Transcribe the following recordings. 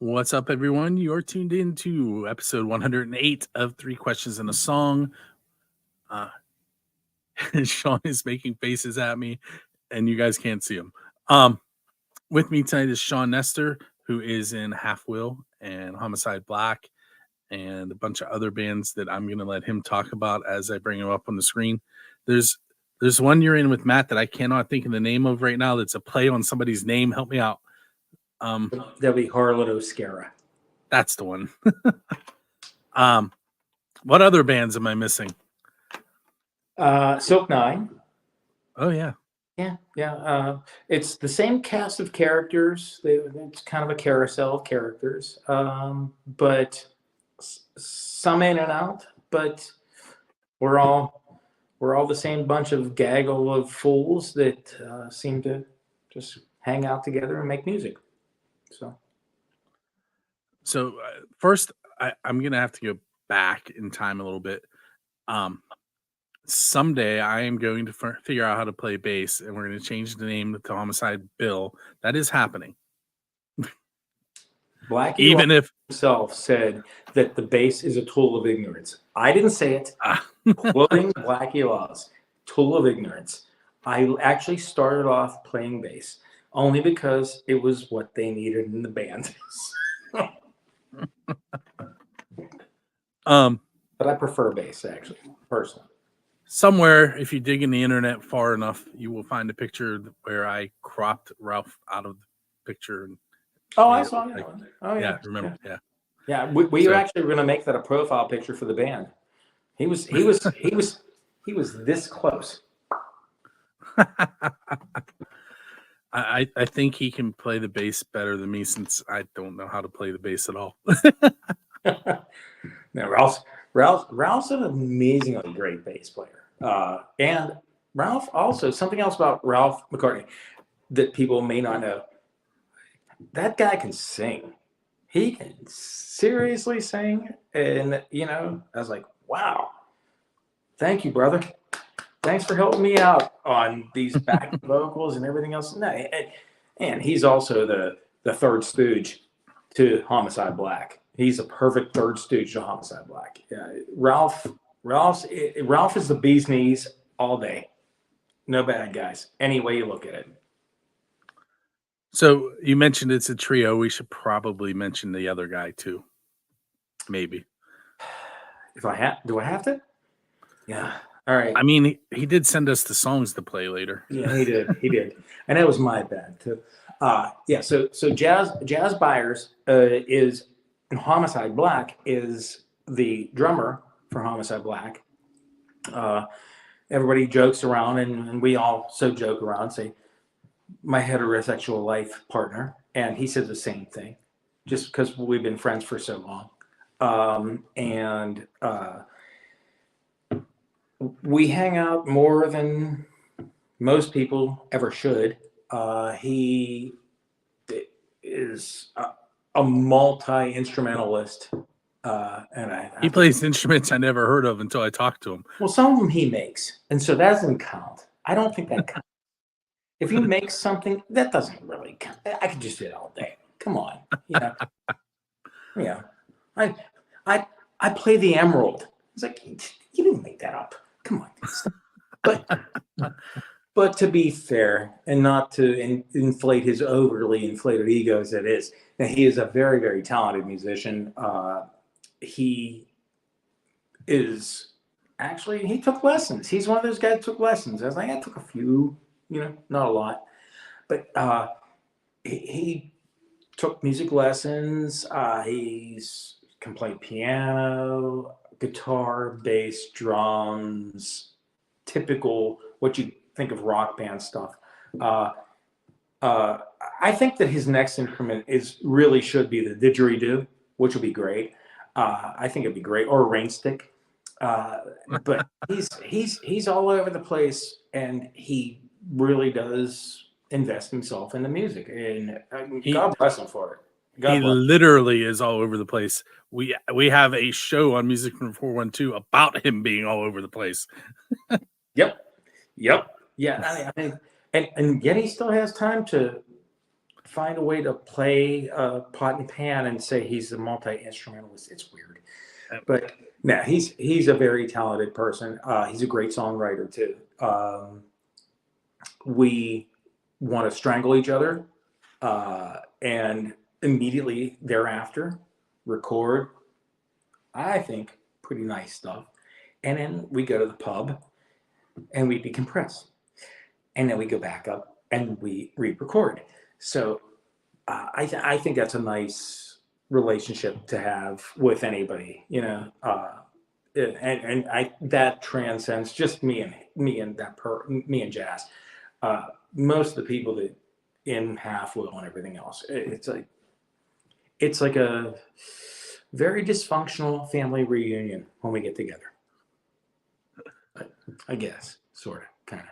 What's up, everyone? You're tuned in to episode 108 of Three Questions and a Song. Sean is making faces at me, and you guys can't see him. With me tonight is Sean Nestor, who is in Half Will and Homicide Black, and a bunch of other bands that I'm going to let him talk about as I bring him up on the screen. There's one you're in with Matt that I cannot think of the name of right now. That's a play on somebody's name. Help me out. That'll be Harlot Oscara. That's the one. What other bands am I missing? Silk Nine. Oh, yeah. Yeah. It's the same cast of characters. It's kind of a carousel of characters, but some in and out. But we're all the same bunch of gaggle of fools that seem to just hang out together and make music. So first, I'm going to have to go back in time a little bit. Someday I am going to figure out how to play bass, and we're going to change the name to Homicide Bill. That is happening. Blackie Even if himself said that the bass is a tool of ignorance. I didn't say it. Quoting Blackie Laws, tool of ignorance. I actually started off playing bass only because it was what they needed in the band. But I prefer bass, actually, personally. Somewhere, if you dig in the internet far enough, you will find a picture where I cropped Ralph out of the picture. And I saw that one. Oh, yeah. Remember? Yeah. We actually were going to make that a profile picture for the band. He was this close. I think he can play the bass better than me, since I don't know how to play the bass at all. No, Ralph's an amazingly great bass player. And Ralph also, something else about Ralph McCartney that people may not know. That guy can sing. He can seriously sing. And, I was like, wow. Thank you, brother. Thanks for helping me out on these back vocals and everything else. No, and he's also the third stooge to Homicide Black. He's a perfect third stooge to Homicide Black. Yeah, Ralph is the bee's knees all day. No bad guys, any way you look at it. So you mentioned it's a trio. We should probably mention the other guy too. Maybe. Do I have to? Yeah. All right. I mean, he did send us the songs to play later. Yeah, he did. And that was my bad too. So Jazz Byers is in Homicide Black, is the drummer for Homicide Black. Everybody jokes around, and we also joke around, say, my heterosexual life partner, and he says the same thing, just because we've been friends for so long. We hang out more than most people ever should. He is a multi-instrumentalist. And he plays instruments I never heard of until I talked to him. Well, some of them he makes, and so that doesn't count. I don't think that counts. If you make something, that doesn't really count. I could just do it all day. Come on, Yeah, I play the emerald. It's like, you didn't make that up. Come on. But to be fair, and not to inflate his overly inflated ego as it is, that he is a very, very talented musician. He took lessons. He's one of those guys who took lessons. I was like, I took a few, not a lot. But he took music lessons. He can play piano, guitar, bass, drums, typical what you think of rock band stuff. I think that his next instrument should be the didgeridoo, which would be great. I think it'd be great, or a rain stick. But he's all over the place, and he really does invest himself in the music, and God bless him for it. He literally is all over the place. We have a show on Music from 412 about him being all over the place. Yep. Yeah. I mean, and yet he still has time to find a way to play pot and pan and say he's a multi-instrumentalist. It's weird, but no, he's a very talented person. He's a great songwriter too. We want to strangle each other, and immediately thereafter record, I think, pretty nice stuff. And then we go to the pub and we decompress. And then we go back up and we re-record. So I think that's a nice relationship to have with anybody, you know. That transcends just me and Jazz. Most of the people that in Half Wheel and everything else, it's like a very dysfunctional family reunion when we get together. I guess, sort of, kind of.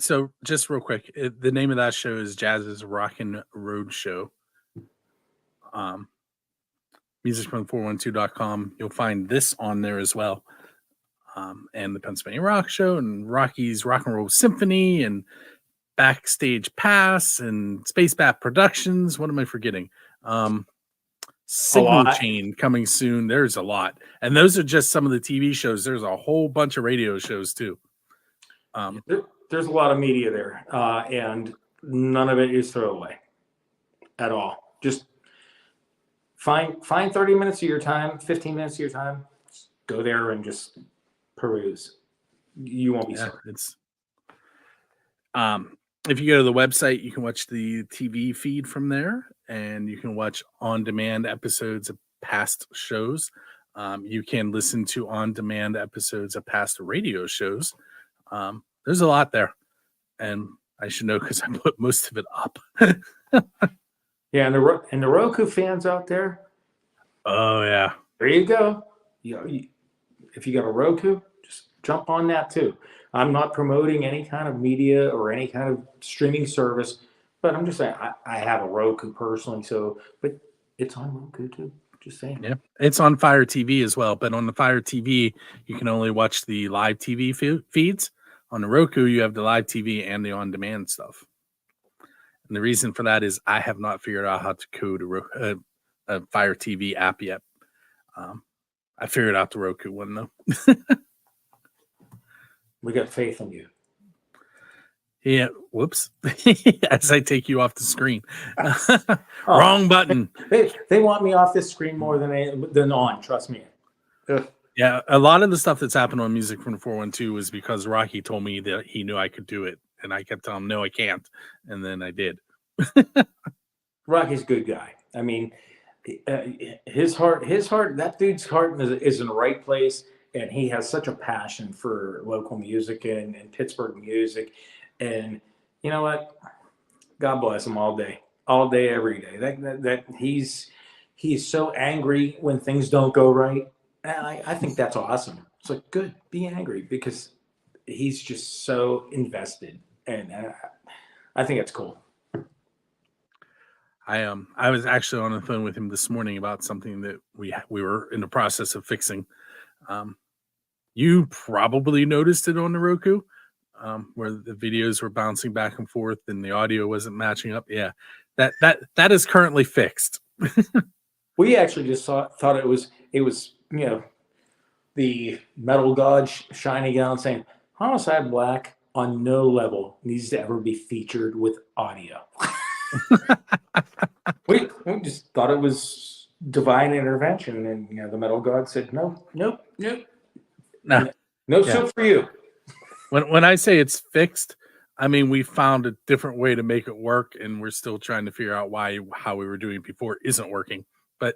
So just real quick, the name of that show is Jazz's Rockin' Road Show. Music412.com. You'll find this on there as well. And the Pennsylvania Rock Show and Rocky's Rock and Roll Symphony and Backstage Pass and Space Bat Productions. What am I forgetting? Signal Chain coming soon. There's a lot. And those are just some of the TV shows. There's a whole bunch of radio shows too. There's a lot of media there, and none of it is throwaway at all. Just find 30 minutes of your time, 15 minutes of your time, just go there and just peruse. You won't be sorry. It's if you go to the website, you can watch the TV feed from there, and you can watch on-demand episodes of past shows. You can listen to on-demand episodes of past radio shows. There's a lot there, and I should know because I put most of it up. Yeah, and the Roku fans out there. Oh yeah, there you go. If you got a Roku, just jump on that too. I'm not promoting any kind of media or any kind of streaming service, but I'm just saying I have a Roku personally. But it's on Roku too. Just saying. Yeah, it's on Fire TV as well. But on the Fire TV, you can only watch the live TV feeds. On the Roku, you have the live TV and the on-demand stuff. And the reason for that is I have not figured out how to code a Fire TV app yet. I figured out the Roku one, though. We got faith in you. Yeah, whoops. As I take you off the screen. Wrong button. They want me off this screen more than on, trust me. Ugh. Yeah, a lot of the stuff that's happened on Music from 412 was because Rocky told me that he knew I could do it, and I kept telling him, no, I can't, and then I did. Rocky's a good guy. I mean, his heart, that dude's heart is in the right place, and he has such a passion for local music and Pittsburgh music. And you know what? God bless him all day, every day. That he's so angry when things don't go right. And I think that's awesome. It's like, good, be angry, because he's just so invested, and I think it's cool. I was actually on the phone with him this morning about something that we were in the process of fixing. You probably noticed it on the Roku, where the videos were bouncing back and forth and the audio wasn't matching up. Yeah, that is currently fixed. We actually just thought it was the metal god shining down saying Homicide Black on no level needs to ever be featured with audio. we just thought it was divine intervention, and the metal god said no soup for you. When I say it's fixed, I mean we found a different way to make it work, and we're still trying to figure out how we were doing before isn't working. But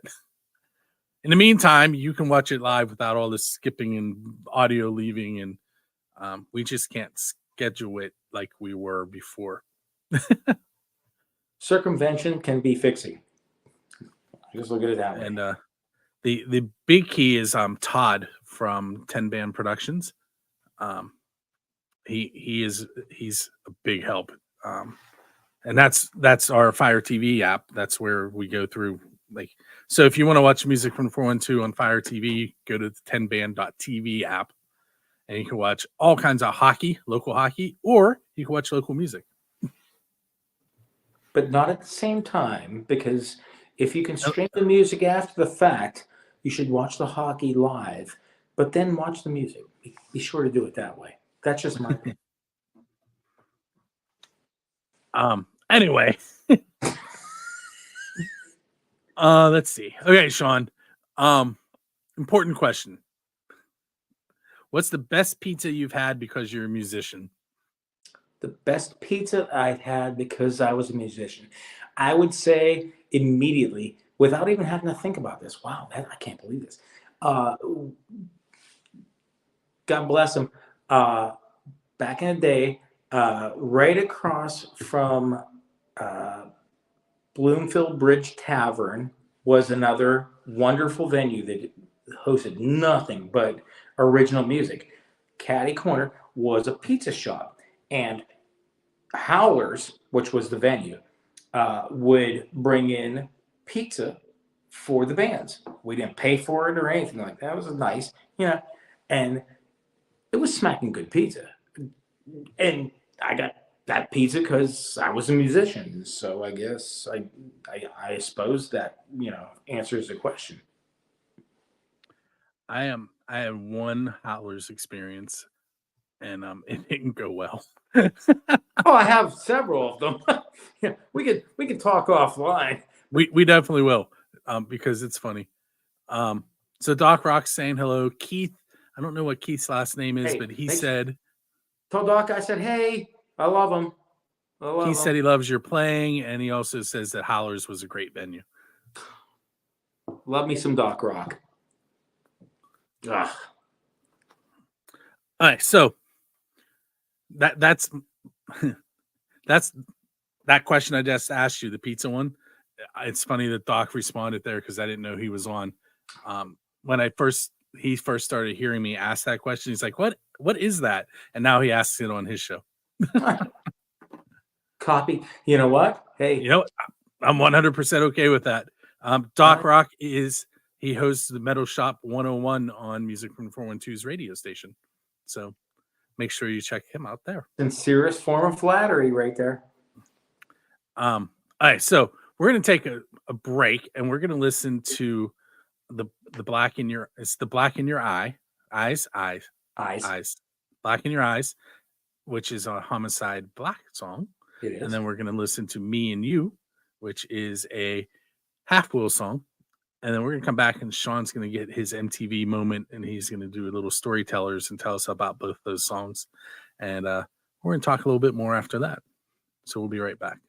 in the meantime, you can watch it live without all this skipping and audio leaving, and we just can't schedule it like we were before. Circumvention can be fixing. Just look at it that way. And the big key is Todd from 10 Band Productions. He's a big help. And that's our Fire TV app. That's where we go through. So if you want to watch Music from 412 on Fire TV, go to the 10band.tv app, and you can watch all kinds of hockey, local hockey, or you can watch local music. but not at the same time, because if you can Oh, stream the music after the fact, you should watch the hockey live, but then watch the music. Be sure to do it that way. That's just my opinion. Anyway, let's see. Okay, Sean. Important question. What's the best pizza you've had because you're a musician? The best pizza I've had because I was a musician. I would say immediately, without even having to think about this. Wow, I can't believe this. Uh, God bless him. Back in the day, right across from uh, Bloomfield Bridge Tavern was another wonderful venue that hosted nothing but original music. Caddy Corner was a pizza shop, and Howlers, which was the venue, would bring in pizza for the bands. We didn't pay for it or anything like that. It was nice, and it was smacking good pizza. And I got that pizza because I was a musician. So I guess I suppose that answers the question. I have one Howlers experience, and it didn't go well. Oh, I have several of them. Yeah, we could talk offline. We definitely will, because it's funny. So Doc Rock's saying hello. Keith, I don't know what Keith's last name is, Hey, but he thanks. said Told Doc I said, hey, I love him. he said he loves your playing, and he also says that Howlers was a great venue. Love me some Doc Rock. Ugh. All right, so that's that's that question I just asked you, the pizza one. It's funny that Doc responded there because I didn't know he was on. When he first started hearing me ask that question, he's like, "What is that?" And now he asks it on his show. Copy. You know what? Hey, I'm 100% okay with that. Doc Rock he hosts the Metal Shop 101 on Music from 412's radio station. So make sure you check him out there. Sincerest form of flattery right there. All right, so we're going to take a break, and we're going to listen to the Black in Your eyes, Black in Your Eyes, which is a Homicide Black song. It is. And then we're going to listen to Me and You, which is a Half Wheel song. And then we're going to come back, and Sean's going to get his MTV moment, and he's going to do a little storytellers and tell us about both those songs. And we're going to talk a little bit more after that. So we'll be right back.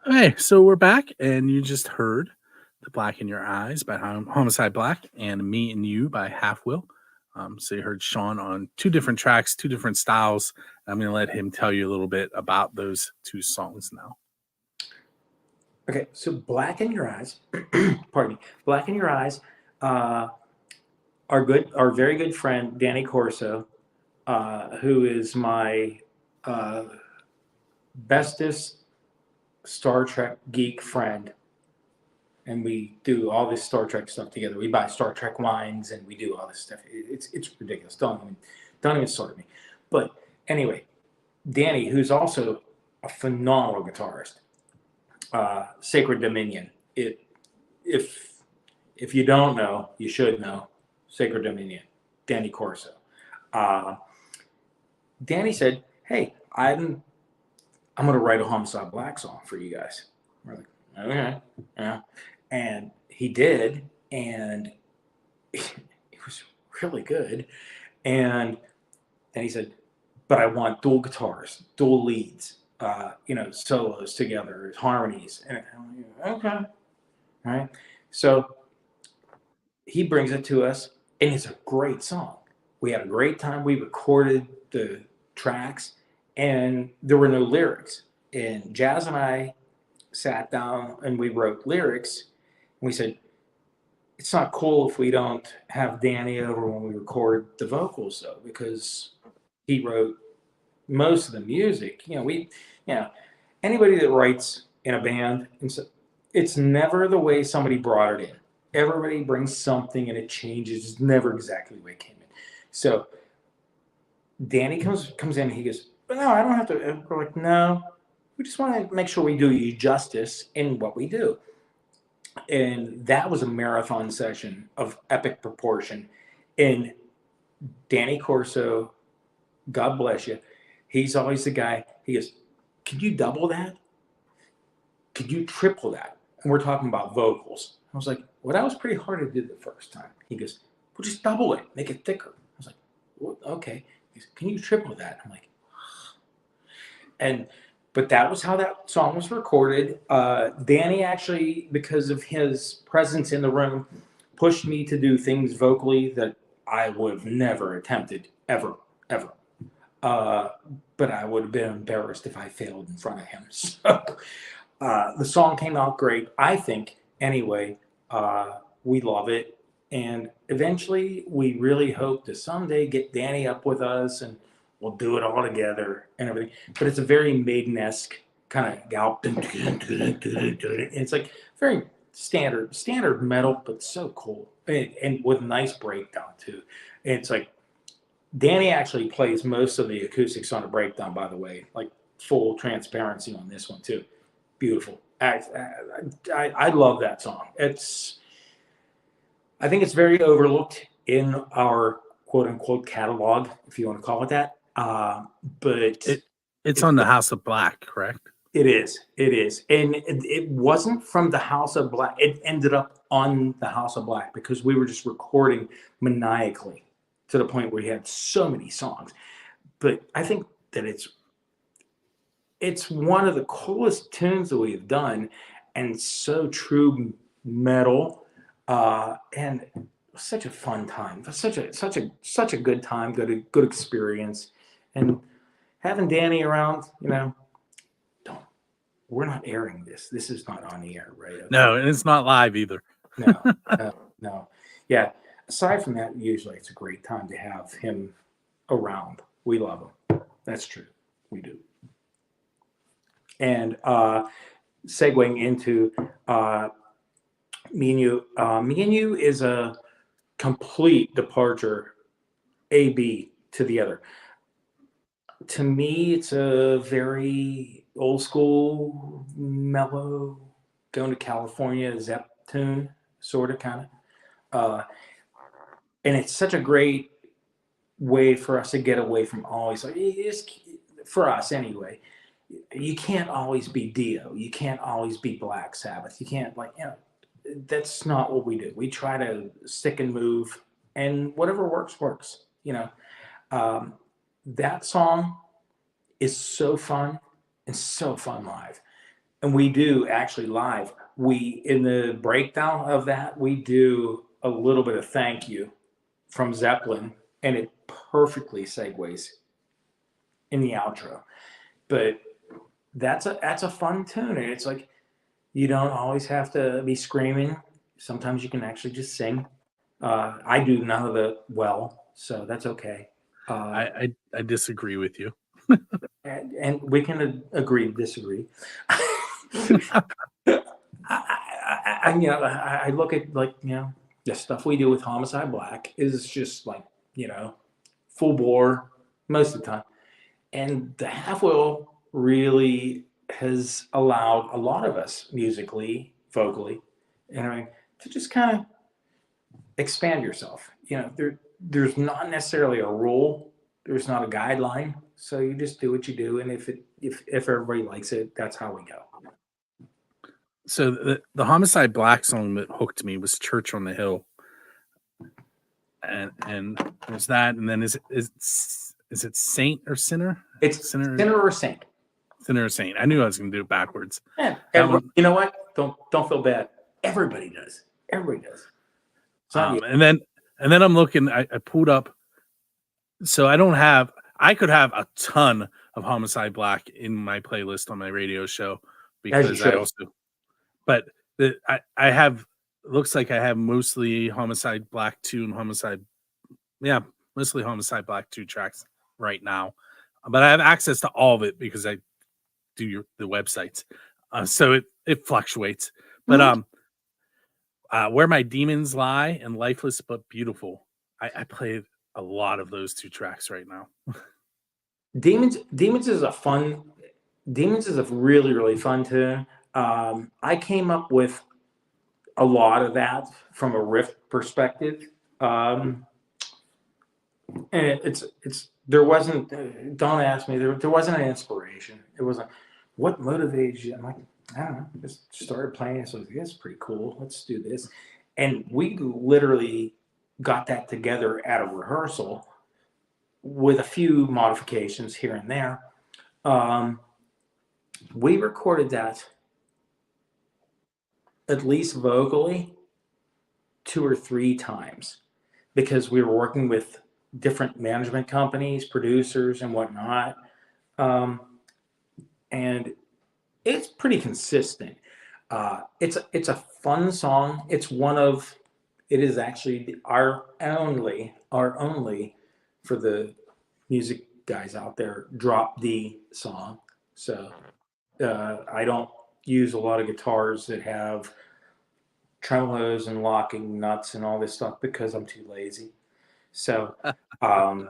Okay, so we're back, and you just heard The Black in Your Eyes by Homicide Black and Me and You by Half Wheel. So you heard Sean on two different tracks, two different styles. I'm going to let him tell you a little bit about those two songs now. Okay, so Black in Your Eyes, pardon me, Black in Your Eyes, our very good friend, Danny Corso, who is my bestest Star Trek geek friend, and we do all this Star Trek stuff together. We buy Star Trek wines and we do all this stuff. It's ridiculous. Don't even start me. But anyway, Danny, who's also a phenomenal guitarist, Sacred Dominion. If you don't know, you should know. Sacred Dominion, Danny Corso. Danny said, "Hey, I'm going to write a Homicide Black song for you guys." We're like, "Okay, yeah." And he did, and it was really good. And then he said, "But I want dual guitars, dual leads, solos together, harmonies." And I'm like, okay, all right. So he brings it to us, and it's a great song. We had a great time. We recorded the tracks, and there were no lyrics. And Jazz and I sat down and we wrote lyrics. And we said, it's not cool if we don't have Danny over when we record the vocals, though, because he wrote most of the music. Anybody that writes in a band, and so it's never the way somebody brought it in. Everybody brings something and it changes. It's never exactly the way it came in. So Danny comes in and he goes, but no, I don't have to. And we're like, no, we just want to make sure we do you justice in what we do. And that was a marathon session of epic proportion. And Danny Corso, God bless you, he's always the guy. He goes, could you double that? Could you triple that? And we're talking about vocals. I was like, well, that was pretty hard to do the first time. He goes, well, just double it, make it thicker. I was like, well, okay. He goes, can you triple that? I'm like, but that was how that song was recorded. Danny actually, because of his presence in the room, pushed me to do things vocally that I would have never attempted, ever. But I would have been embarrassed if I failed in front of him. So the song came out great, I think. Anyway, we love it. And eventually, we really hope to someday get Danny up with us and we'll do it all together and everything. But it's a very Maiden-esque kind of gallop. It's like very standard metal, but so cool. And with nice breakdown, too. And it's like Danny actually plays most of the acoustics on the breakdown, by the way. Like full transparency on this one, too. Beautiful. I love that song. I think it's very overlooked in our quote-unquote catalog, if you want to call it that. But it's on the House of Black, correct? It is. And it wasn't from the House of Black. It ended up on the House of Black because we were just recording maniacally to the point where we had so many songs. But I think that it's one of the coolest tunes that we've done, and so true metal, and such a fun time. Such a good time, good experience. And having Danny around, we're not airing this. This is not on the air, right? Okay. No, and it's not live either. No. Yeah. Aside from that, usually it's a great time to have him around. We love him. That's true. We do. And segueing into Me and You. Me and You is a complete departure, A-B to the other. To me, it's a very old school, mellow, going to California Zepp tune, sort of, kind of. And it's such a great way for us to get away from always, for us anyway, you can't always be Dio. You can't always be Black Sabbath. You can't, that's not what we do. We try to stick and move, and whatever works. That song is so fun and so fun live. And we do actually live. In the breakdown of that, we do a little bit of Thank You from Zeppelin, and it perfectly segues in the outro. But that's a fun tune. And it's like, you don't always have to be screaming. Sometimes you can actually just sing. I do none of the so that's okay. I disagree with you. and we can agree to disagree. I look at the stuff we do with Homicide Black is just full bore most of the time, and the half wheel really has allowed a lot of us musically, vocally, to just kind of expand yourself. There's not necessarily a rule. There's not a guideline. So you just do what you do, and if everybody likes it, that's how we go. So the Homicide Black song that hooked me was Church on the Hill, and there's that, and then is it Saint or Sinner? It's Sinner or Saint. Sinner or Saint. I knew I was going to do it backwards. Yeah, you know what? Don't feel bad. Everybody does. And then I'm looking. I pulled up. So I could have a ton of Homicide Black in my playlist on my radio show As you because I should. also, but I have, looks like I have mostly Homicide Black 2 and mostly Homicide Black 2 tracks right now. But I have access to all of it because I do the websites. So it fluctuates. But Where My Demons Lie and Lifeless But Beautiful, I played a lot of those 2 tracks right now. Demons is a really, really fun tune. I came up with a lot of that from a riff perspective. And there wasn't, don't ask me, there wasn't an inspiration. It wasn't, what motivates you? I'm like, I don't know, just started playing. So that's pretty cool. Let's do this. And we literally got that together at a rehearsal with a few modifications here and there. We recorded that at least vocally 2 or 3 times because we were working with different management companies, producers, and whatnot. And it's pretty consistent. It's a fun song. It is actually our only for the music guys out there, drop D song. So I don't use a lot of guitars that have tremolos and locking nuts and all this stuff because I'm too lazy. So I'm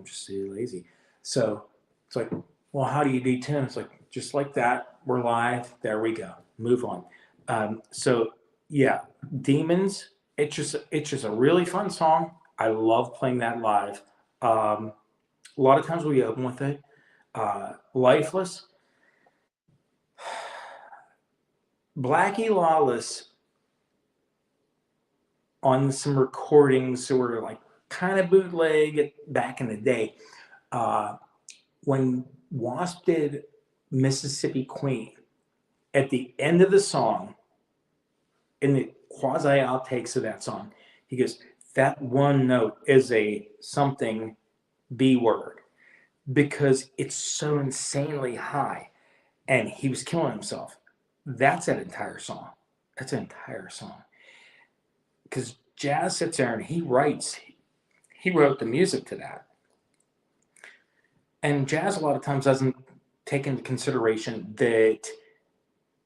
just too lazy. So it's like, well, how do you detune? It's like, just like that. We're live. There we go. Move on. So yeah, Demons. It's just a really fun song. I love playing that live. A lot of times we open with it. Lifeless. Blackie Lawless on some recordings that were like kind of bootleg back in the day. When Wasp did Mississippi Queen, at the end of the song, in the quasi outtakes of that song, he goes, that one note is a something B word because it's so insanely high. And he was killing himself. That's an entire song. Because Jazz sits there and he wrote the music to that. And Jazz a lot of times doesn't take into consideration that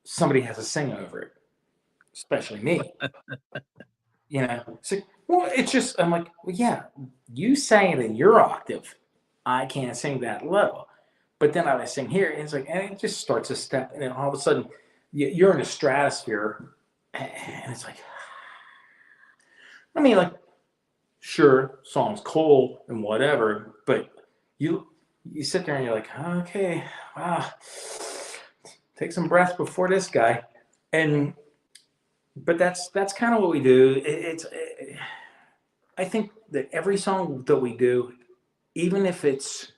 somebody has to sing over it, especially me. It's just, I'm like, well, yeah, you sang it in your octave. I can't sing that low. But then I sing here, and it's like, and it just starts a step, and then all of a sudden, you're in a stratosphere, and it's like, I mean, like, sure, song's cool and whatever, but you sit there and you're like, okay, wow, take some breath before this guy, but that's kind of what we do. I think that every song that we do, even if it's,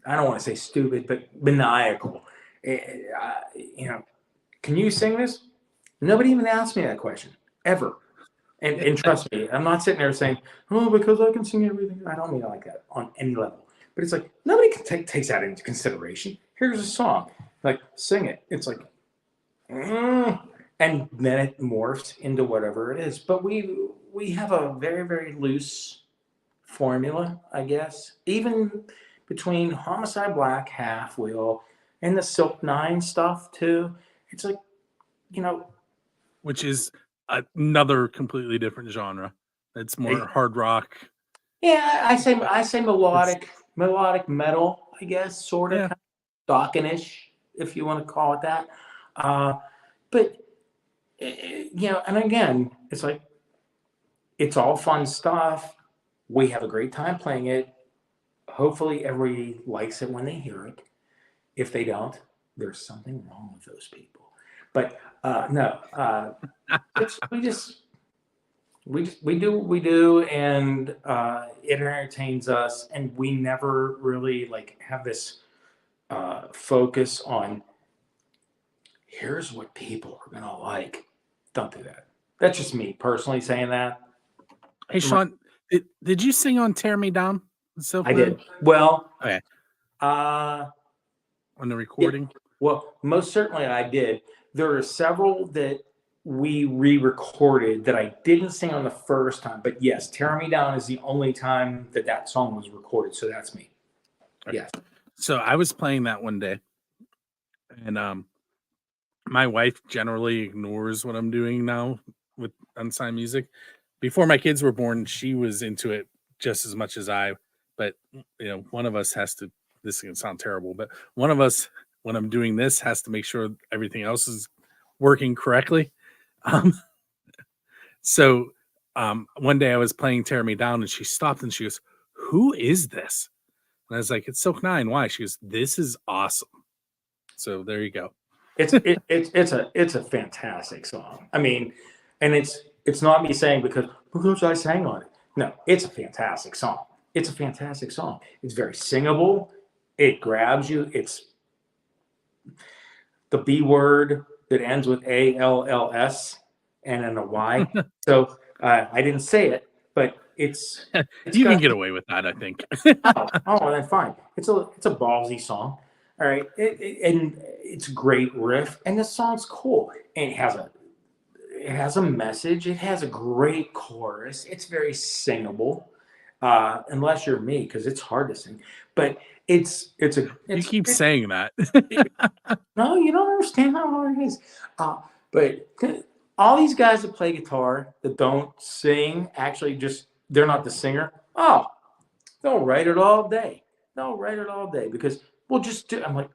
I don't want to say stupid, but maniacal. Can you sing this? Nobody even asked me that question ever. And trust me, I'm not sitting there saying, oh, because I can sing everything. I don't mean it like that on any level. But it's like, nobody takes that into consideration. Here's a song. Like, sing it. It's like, and then it morphs into whatever it is. But we have a very, very loose formula, I guess. Even between Homicide Black, Half Wheel, and the Silk 9 stuff too. It's like, which is another completely different genre. It's more hard rock. Yeah, I say melodic metal, I guess, sort of, kind of Dawkinish, if you want to call it that. But and again, it's like, it's all fun stuff. We have a great time playing it. Hopefully everybody likes it when they hear it. If they don't, there's something wrong with those people. But no, we do what we do, and it entertains us, and we never really have this focus on here's what people are gonna like. Don't do that. That's just me personally saying that. Hey, Sean, did you sing on Tear Me Down? Silk I Road? did. Well, Okay. uh, On the recording? well, most certainly I did. There are several that we re-recorded that I didn't sing on the first time, but yes, "Tear Me Down" is the only time that song was recorded, so that's me. Okay. Yes. So I was playing that one day, and my wife generally ignores what I'm doing now with unsigned music. Before my kids were born, she was into it just as much as I. But one of us has to. This is gonna sound terrible, but one of us, when I'm doing this, has to make sure everything else is working correctly. Um, so one day I was playing "Tear Me Down," and she stopped and she goes, "Who is this?" And I was like, "It's Silk Nine." Why? She goes, "This is awesome." So there you go. It's a fantastic song. I mean, and it's not me saying because I sang on it. No, it's a fantastic song. It's a fantastic song. It's very singable. It grabs you. It's the B word that ends with ALLS and then a Y. So I didn't say it, but it's You can got get away with that, I think. oh, then fine. It's a ballsy song. All right, and it's a great riff, and the song's cool. And it has a message. It has a great chorus. It's very singable, unless you're me, because it's hard to sing. But You keep saying that. no, you don't understand how hard it is. But all these guys that play guitar that don't sing, actually, just they're not the singer. Oh, they'll write it all day. They'll write it all day because we'll just do. I'm like,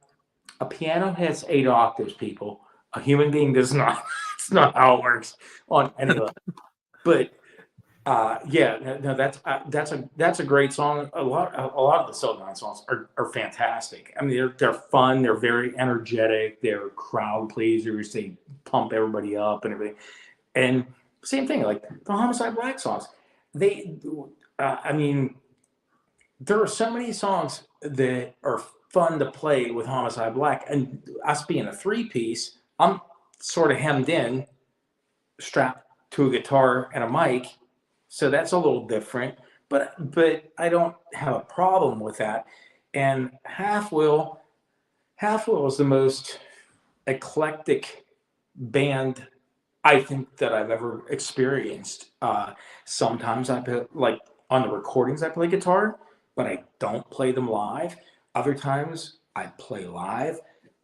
a piano has 8 octaves, people. A human being does not. It's not how it works on any level. But yeah, no, that's a great song. A lot of the Silverline songs are fantastic. I mean, they're fun. They're very energetic. They're crowd pleasers. They pump everybody up and everything. And same thing, like the Homicide Black songs. They, I mean, there are so many songs that are fun to play with Homicide Black, and us being a 3-piece, I'm sort of hemmed in, strapped to a guitar and a mic, so that's a little different. But I don't have a problem with that. And Half Wheel is the most eclectic band I think that I've ever experienced. Sometimes I play, like on the recordings, I play guitar, but I don't play them live. Other times I play live,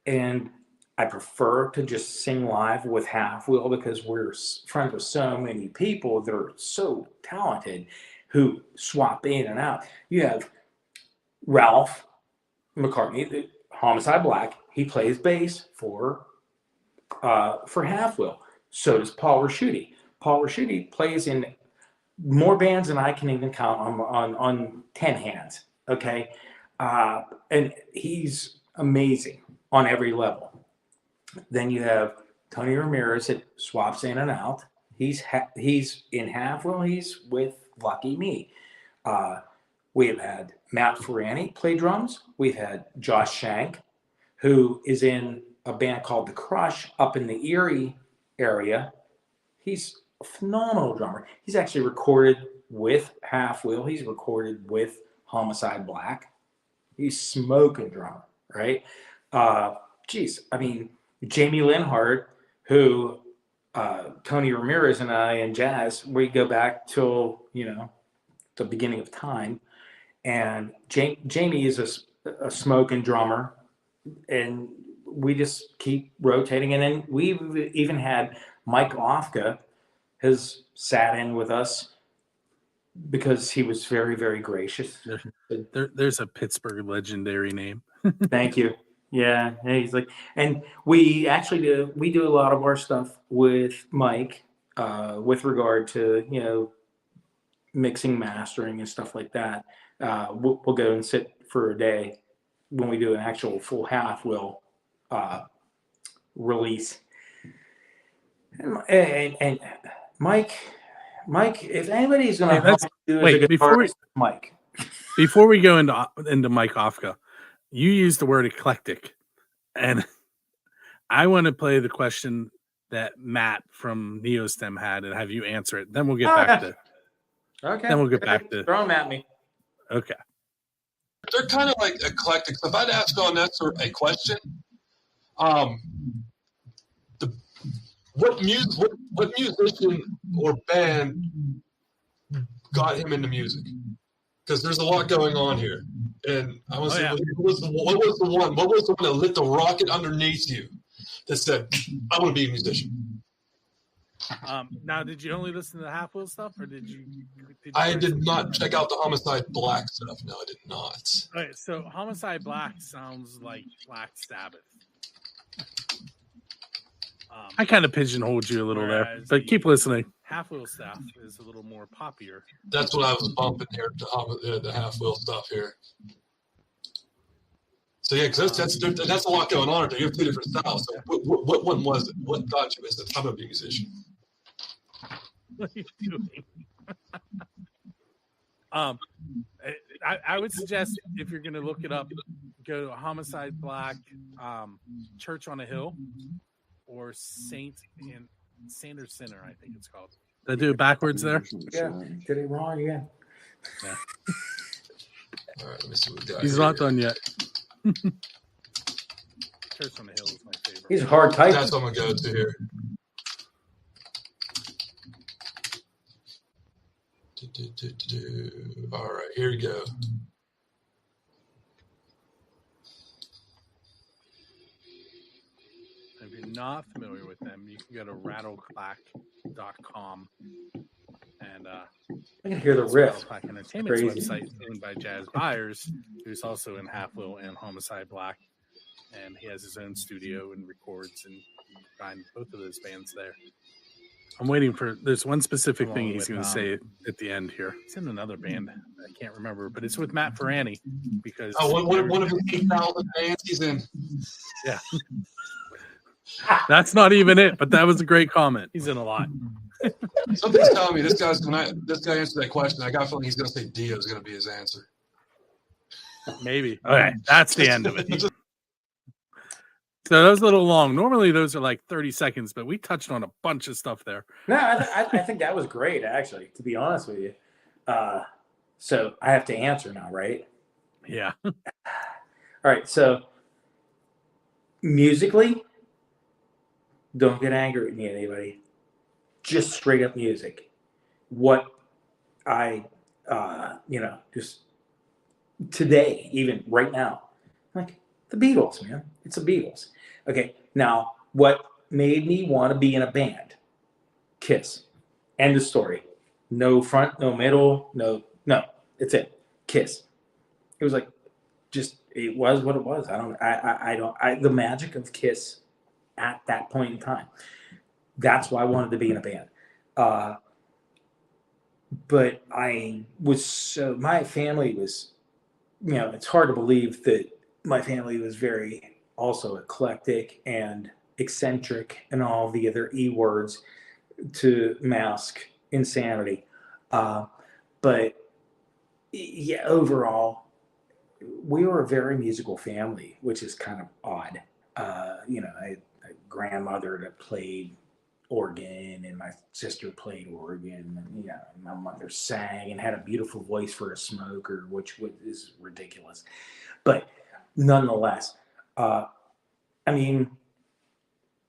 and I prefer to just sing live with Half Wheel because we're friends with so many people that are so talented who swap in and out. You have Ralph McCartney, the Homicide Black. He plays bass for Half Wheel. So does Paul Raschuti. Paul Raschuti plays in more bands than I can even count on 10 hands. Okay, and he's amazing on every level. Then you have Tony Ramirez that swaps in and out. He's in Half Wheel. He's with Lucky Me. We have had Matt Ferrani play drums. We've had Josh Shank, who is in a band called The Crush up in the Erie area. He's a phenomenal drummer. He's actually recorded with Half Wheel. He's recorded with Homicide Black. He's smoking drummer, right? Geez, I mean, Jamie Linhart, who Tony Ramirez and I and Jazz, we go back till, the beginning of time. And Jamie is a smoking drummer, and we just keep rotating. And then we've even had Mike Ofka has sat in with us because he was very, very gracious. There's a Pittsburgh legendary name. Thank you. Yeah, he's like, and we actually do a lot of our stuff with Mike, with regard to mixing, mastering, and stuff like that. We'll go and sit for a day when we do an actual full Half Wheel release. And Mike, if anybody's going to help you as a guitarist, Mike. Before we go into Mike Ofka, you used the word eclectic, and I want to play the question that Matt from Neostem had and have you answer it. Then we'll get back to. Okay. Then we'll get back to. Throw them at me. Okay. they're kind of like eclectic. So if I'd ask on Nestor a question, what musician or band got him into music? Because there's a lot going on here, and I want to say, what was the one that lit the rocket underneath you that said, "I want to be a musician"? Now, did you only listen to the Half Wheel stuff, or did you I did not check out the Homicide Black stuff. No, I did not. All right, so Homicide Black sounds like Black Sabbath. I kind of pigeonholed you a little there, but keep listening. Half Wheel stuff is a little more poppier. That's what I was bumping here, the Half Wheel stuff here. So yeah, because that's a lot going on. You have two different styles. So what one was it? What got you? Is it I'm gonna be a musician? What are you doing? I would suggest, if you're going to look it up, go to Homicide Black, Church on a Hill, or Saint or Sinner, I think it's called. Did I do it backwards there? Yeah, did it wrong again. Yeah. All right, let me see what we got. He's not done yet. Church on the Hill is my favorite. He's a hard type. That's what I'm going to go to here. All right, here we go. If you're not familiar with them, you can go to rattleclack.com and I can hear the riff. Rattleclack Entertainment's website, owned by Jazz Byers, who's also in Half Wheel and Homicide Black, and he has his own studio and records, and you can find both of those bands there. I'm waiting for. There's one specific thing he's going to say at the end here. It's in another band. I can't remember, but it's with Matt Ferrani because one of his 8,000 bands he's in. Yeah, that's not even it. But that was a great comment. He's in a lot. Something's telling me this guy answered that question. I got a feeling he's going to say Dio is going to be his answer. Maybe. Okay, that's the end of it. So that was a little long. Normally those are like 30 seconds, but we touched on a bunch of stuff there. No, I think that was great, actually, to be honest with you. So I have to answer now, right? Yeah. All right. So musically, don't get angry at me, anybody. Just straight up music. What I, just today, even right now, like the Beatles, man. It's the Beatles. Okay, now what made me want to be in a band? Kiss. End of story. No front, no middle, no. It's it. Kiss. It was like, it was what it was. The magic of Kiss at that point in time. That's why I wanted to be in a band. But my family was, it's hard to believe that my family was very also eclectic and eccentric and all the other E words to mask insanity. But yeah, overall, we were a very musical family, which is kind of odd. I had a grandmother that played organ and my sister played organ, and my mother sang and had a beautiful voice for a smoker, which is ridiculous. But nonetheless, the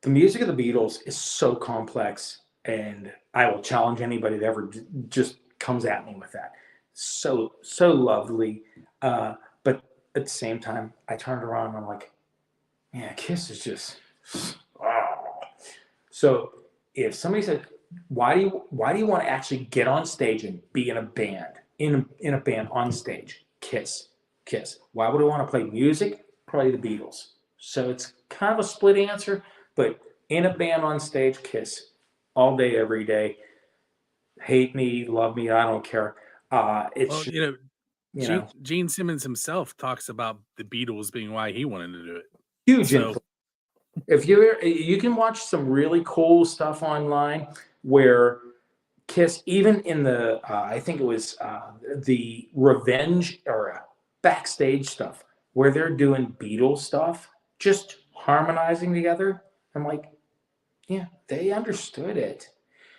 music of the Beatles is so complex, and I will challenge anybody that ever just comes at me with that. So lovely. But at the same time, I turned around and I'm like, yeah, Kiss is just, So if somebody said, why do you want to actually get on stage and be in a band, in a band on stage? Kiss. Why would I want to play music? Probably the Beatles. So it's kind of a split answer, but in a band on stage, Kiss all day, every day. Hate me, love me, I don't care. Gene Simmons himself talks about the Beatles being why he wanted to do it. Huge influence. If you can watch some really cool stuff online where Kiss, even in the I think it was the Revenge era backstage stuff where they're doing Beatles stuff, just harmonizing together. I'm like, yeah, they understood it.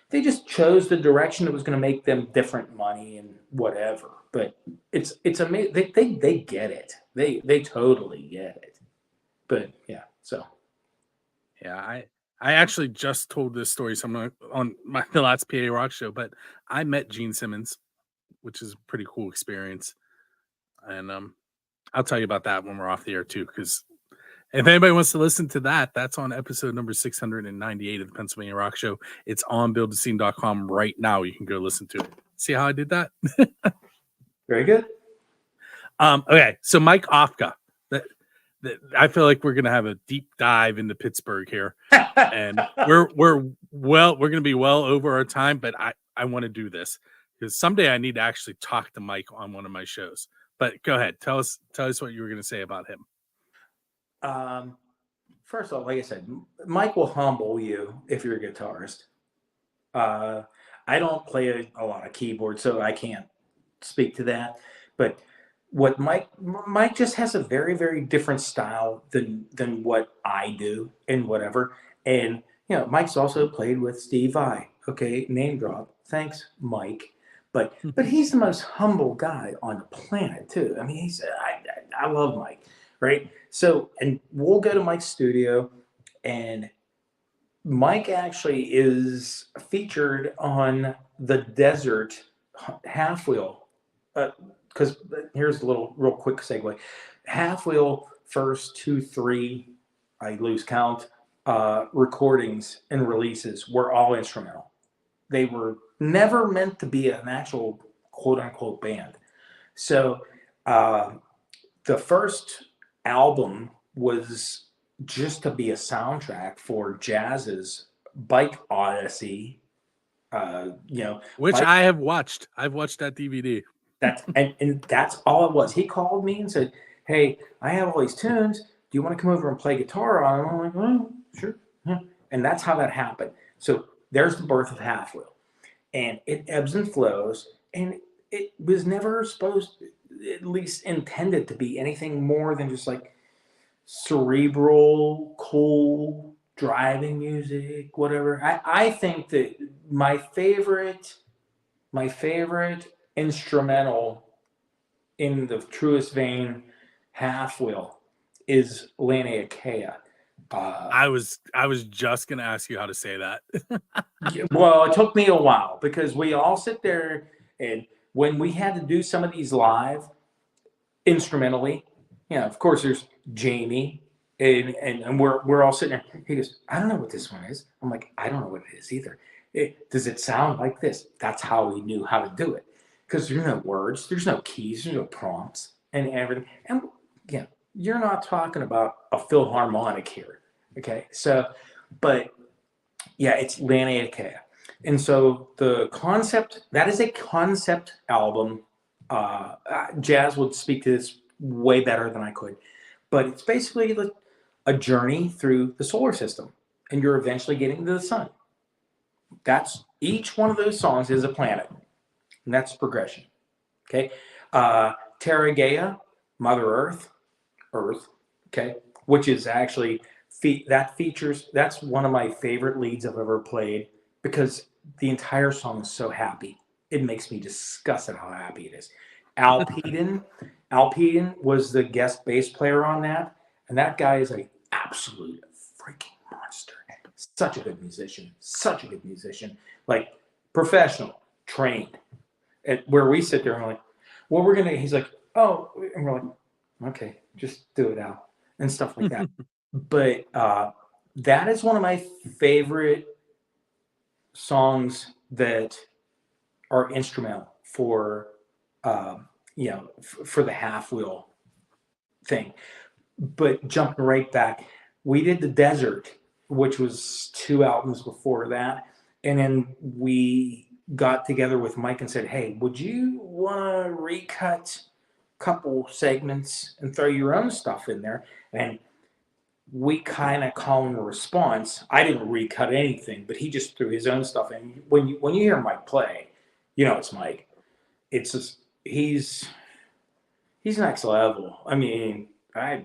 They just chose the direction that was going to make them different money and whatever. But it's amazing. They get it. They totally get it. But yeah, so Yeah, I actually just told this story someone on the last PA Rock show, but I met Gene Simmons, which is a pretty cool experience. And I'll tell you about that when we're off the air too, because if anybody wants to listen to that, that's on episode number 698 of the Pennsylvania Rock Show. It's on buildascene.com right now. You can go listen to it. See how I did that? very good. Okay, so Mike Ofka. I feel like we're gonna have a deep dive into Pittsburgh here, and we're gonna be well over our time, but I want to do this because someday I need to actually talk to Mike on one of my shows. But go ahead, tell us what you were gonna say about him. First of all, like I said, Mike will humble you if you're a guitarist. I don't play a lot of keyboard, so I can't speak to that. But what Mike just has a very, very different style than what I do and whatever. And Mike's also played with Steve Vai. Okay, name drop. Thanks, Mike. But he's the most humble guy on the planet too. I mean, I love Mike, right? So, and we'll go to Mike's studio, and Mike actually is featured on the Desert Half Wheel. Because here's a real quick segue. Half Wheel first 2, 3, I lose count, recordings and releases were all instrumental. They were never meant to be an actual quote unquote band. So the first album was just to be a soundtrack for Jazz's Bike Odyssey. Which Mike, I have watched. I've watched that DVD. And that's all it was. He called me and said, "Hey, I have all these tunes. Do you want to come over and play guitar on them?" I'm like, "Oh, sure." Yeah. And that's how that happened. So there's the birth of Half Wheel. And it ebbs and flows. And it was never supposed, at least intended to be anything more than just like cerebral, cool, driving music, whatever. I think that my favorite instrumental in the truest vein Half Wheel is Laniakea. I was just gonna ask you how to say that. Well, it took me a while because we all sit there, and when we had to do some of these live instrumentally, of course there's Jamie and we're all sitting there. He goes, "I don't know what this one is." I'm like, "I don't know what it is either. Does it sound like this?" That's how we knew how to do it, because there's no words, there's no keys, there's no prompts and everything. And you're not talking about a Philharmonic here, okay? So, but yeah, it's Laniakea. And so the concept, that is a concept album. Jazz would speak to this way better than I could, but it's basically a journey through the solar system, and you're eventually getting to the sun. That's each one of those songs is a planet, and that's progression. Okay, Terra Gaia, Mother Earth, okay, which is actually that's one of my favorite leads I've ever played, because the entire song is so happy. It makes me disgusted how happy it is. Al Peden was the guest bass player on that, and that guy is an absolute freaking monster. Such a good musician, like professional, trained. And where we sit there and we're like, well, he's like, "Oh," and we're like, "Okay, just do it out," and stuff like that. But that is one of my favorite songs that are instrumental for for the Half Wheel thing. But jumping right back, we did the Desert, which was 2 albums before that, and then we got together with Mike and said, "Hey, would you want to recut a couple segments and throw your own stuff in there?" And we kind of call him a response. I didn't recut anything, but he just threw his own stuff in. When you hear Mike play, it's Mike. It's just he's next level. I mean, I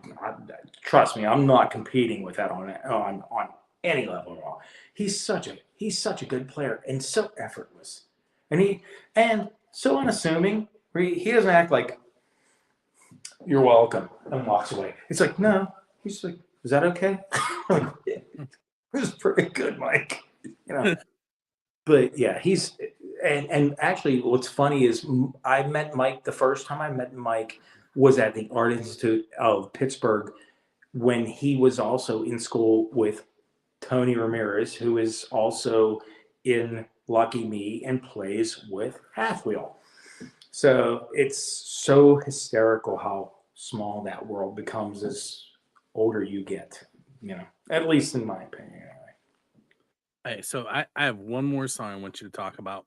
trust me, I'm not competing with that on any level at all. He's such a good player and so effortless, and so unassuming, He doesn't act like you're welcome and walks away. It's like, no. He's like, is that okay? Like, yeah, this is pretty good, Mike. But yeah, he's and actually, what's funny is I met Mike the first time I met Mike was at the Art Institute of Pittsburgh when he was also in school with Tony Ramirez, who is also in Lucky Me and plays with Half Wheel. So it's so hysterical how small that world becomes as older you get, at least in my opinion. Anyway. Hey, so I have one more song I want you to talk about.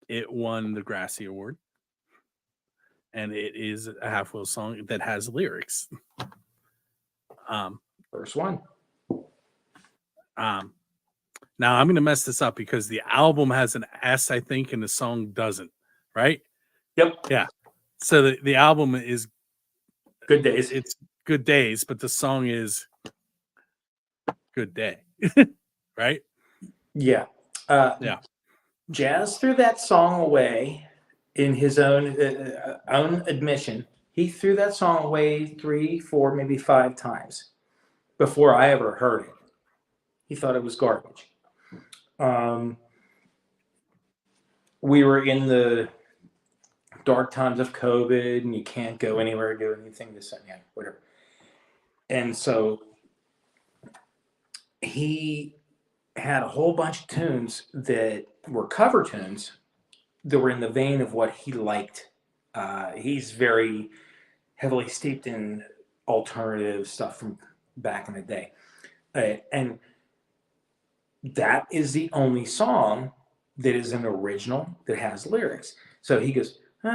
It won the Grassy Award, and it is a Half Wheel song that has lyrics. First one. Now I'm gonna mess this up because the album has an S, I think, and the song doesn't. Right? Yep. Yeah. So the album is Good Days. It's Good Days, but the song is Good Day. Right? Yeah. Yeah. Jazz threw that song away in his own admission. He threw that song away 3, 4, maybe 5 times before I ever heard it. He thought it was garbage. We were in the dark times of COVID, and you can't go anywhere, do anything, this and that, whatever. And so he had a whole bunch of tunes that were cover tunes that were in the vein of what he liked. He's very heavily steeped in alternative stuff from back in the day. And that is the only song that is an original that has lyrics. So he goes, do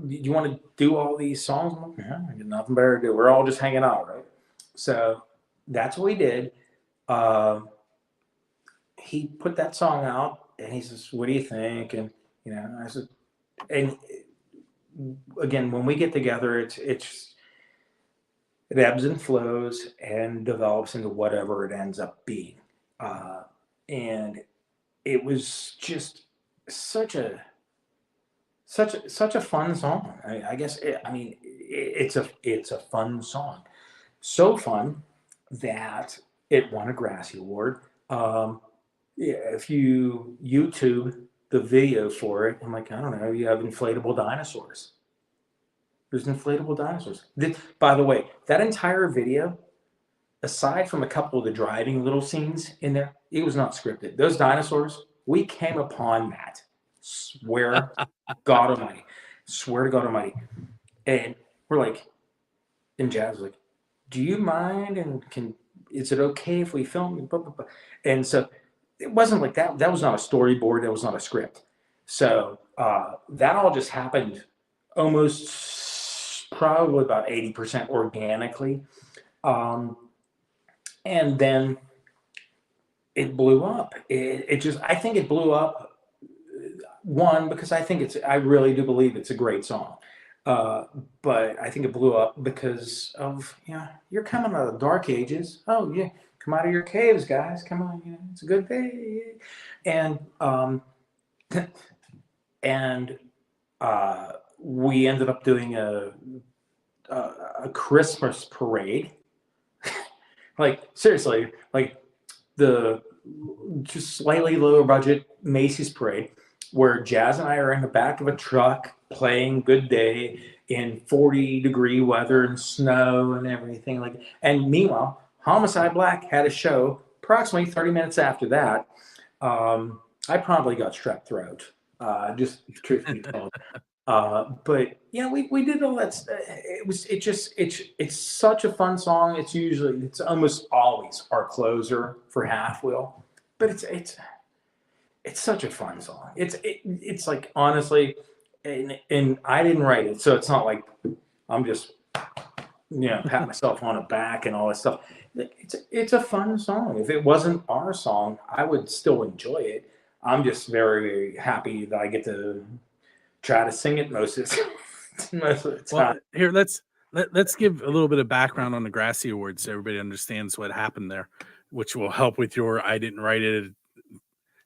you want to do all these songs? I'm like, yeah, I got nothing better to do. We're all just hanging out, right? So that's what we did. He put that song out, and he says, what do you think? And, I said, and again, when we get together, it ebbs and flows and develops into whatever it ends up being. And it was just such a fun song. I guess it's a fun song. So fun that it won a Grassy Award. If you YouTube the video for it, I'm like, I don't know, you have inflatable dinosaurs. There's inflatable dinosaurs. By the way, that entire video, aside from a couple of the driving little scenes in there, it was not scripted. Those dinosaurs, we came upon that. Swear God Almighty. Swear to God Almighty. And we're like, and Jazz was like, do you mind? And is it okay if we film? And so it wasn't like that. That was not a storyboard. That was not a script. So that all just happened almost probably about 80% organically. And then it blew up. I think it blew up. One, because I really do believe it's a great song. But I think it blew up because of, you're coming out of the dark ages. Oh yeah, come out of your caves, guys. Come on, it's a good day. And we ended up doing a Christmas parade. Like seriously, like the just slightly lower budget Macy's parade, where Jazz and I are in the back of a truck playing Good Day in 40-degree weather and snow and everything like. And meanwhile, Homicide Black had a show approximately 30 minutes after that. I probably got strep throat. Just truth be told. But we did all that. It's such a fun song. It's almost always our closer for Half Wheel, but it's such a fun song. It's like, honestly, and I didn't write it, so it's not like I'm just pat myself on the back and all that stuff. It's a fun song. If it wasn't our song, I would still enjoy it. I'm just very, very happy that I get to try to sing it most of the time. Well, here let's give a little bit of background on the Grassy Awards so everybody understands what happened there, which will help with your I didn't write it.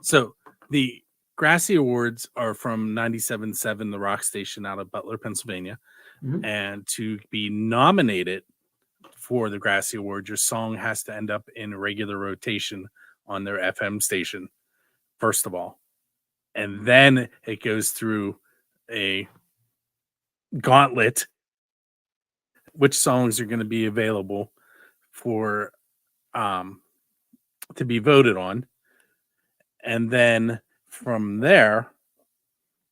So the Grassy Awards are from 97.7, the rock station out of Butler, Pennsylvania. Mhm. And to be nominated for the Grassy Award, your song has to end up in regular rotation on their FM station, first of all. And then it goes through a gauntlet, which songs are going to be available for to be voted on. And then from there,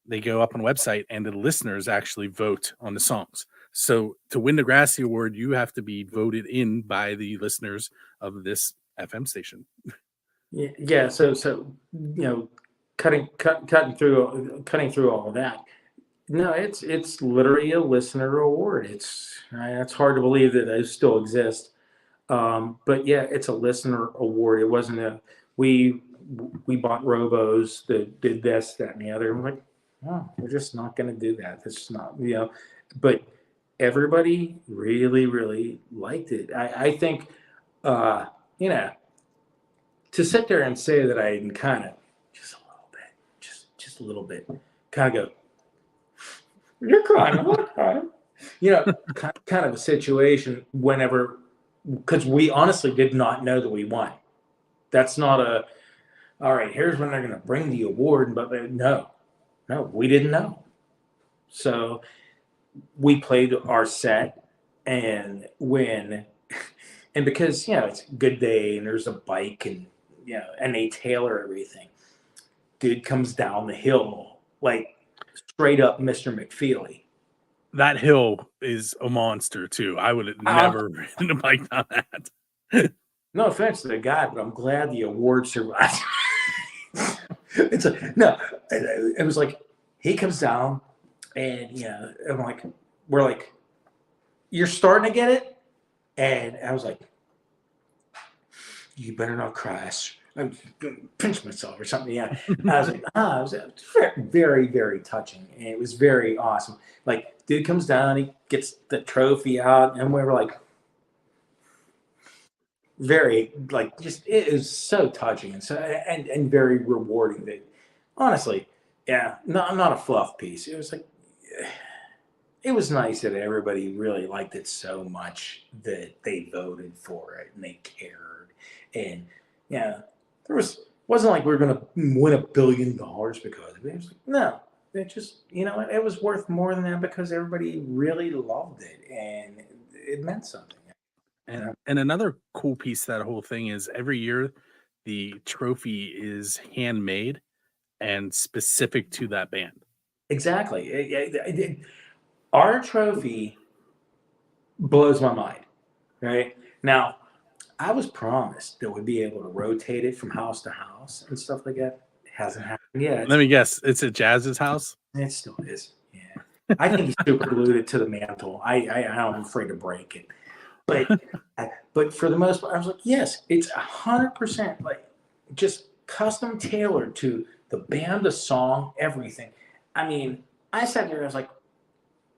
they go up on the website and the listeners actually vote on the songs. So to win the Grassy Award, you have to be voted in by the listeners of this FM station. Yeah. So cutting through all of that. No, it's literally a listener award. It's hard to believe that those still exist. But yeah, it's a listener award. It wasn't we bought robos that did this, that, and the other. I'm like, oh, we're just not going to do that. It's not, but everybody really, really liked it. I think, to sit there and say that I kind of just a little bit, kind of go, you're crying, I'm not crying. Kind of a situation whenever, because we honestly did not know that we won. That's not all right, here's when they're going to bring the award, but no, we didn't know. So we played our set, and because, it's a good day and there's a bike and, and they tailor everything. Dude comes down the hill, like straight up Mr. McFeely. That hill is a monster too. I would have never ridden a bike down that. No offense to the guy, but I'm glad the award survived. It was like he comes down, and I'm like, we're like, you're starting to get it, and I was like, you better not crash. I'm gonna pinch myself or something. Yeah, I was like, it was very, very touching, and it was very awesome. Like, dude comes down, he gets the trophy out, and we were like, very, like, just, it is so touching and so and very rewarding. That honestly, not a fluff piece. It was like, it was nice that everybody really liked it so much that they voted for it and they cared. And wasn't like we were going to win $1 billion because of it. It was like, no, it just, it was worth more than that because everybody really loved it and it meant something. And another cool piece of that whole thing is every year the trophy is handmade and specific to that band. Exactly. Our trophy blows my mind. Right now, I was promised that we'd be able to rotate it from house to house and stuff like that. It hasn't happened yet. Let me guess. It's at Jazz's house? It still is. Yeah. I think he super glued it to the mantle. I'm afraid to break it. But for the most part, I was like, yes, it's 100% like just custom tailored to the band, the song, everything. I mean, I sat there and I was like,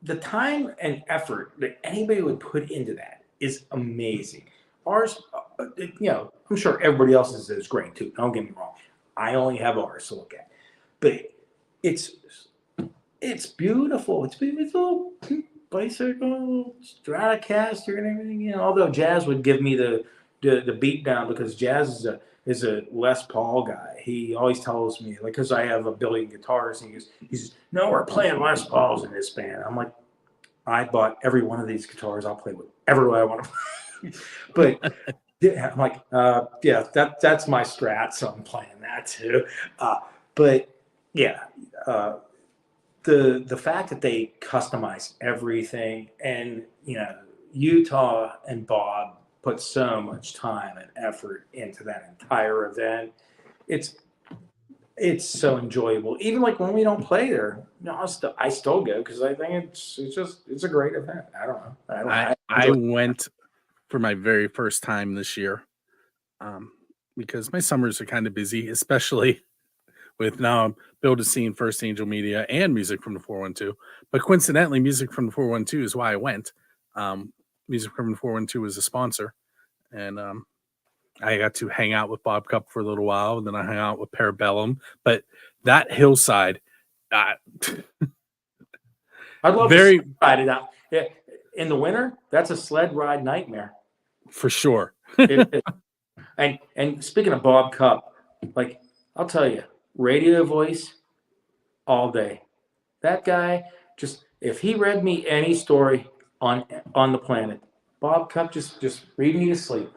the time and effort that anybody would put into that is amazing. Ours, I'm sure everybody else's is great too. Don't get me wrong. I only have ours to look at, but it's beautiful. It's beautiful. Bicycle, Stratocaster, and everything. Although Jazz would give me the beat down because Jazz is a Les Paul guy. He always tells me, like, because I have a billion guitars, and he's no, we're playing Les Pauls in this band. I'm like, I bought every one of these guitars. I'll play whatever way I want to play. But yeah, I'm like, that's my Strat, so I'm playing that too. But yeah. The fact that they customize everything, and Utah and Bob put so much time and effort into that entire event. It's so enjoyable. Even like when we don't play there, I still go because I think it's a great event. I don't know. I went for my very first time this year, because my summers are kind of busy, especially with now Build a Scene, First Angel Media, and Music from the 412. But coincidentally, Music from the 412 is why I went. Music from the 412 was a sponsor. And I got to hang out with Bob Cup for a little while, and then I hung out with Parabellum. But that hillside, uh, I'd love very to ride it out. Yeah, in the winter, that's a sled ride nightmare. for sure. And speaking of Bob Cup, like I'll tell you, radio voice all day. That guy, just if he read me any story on the planet, Bob Cup just read me to sleep.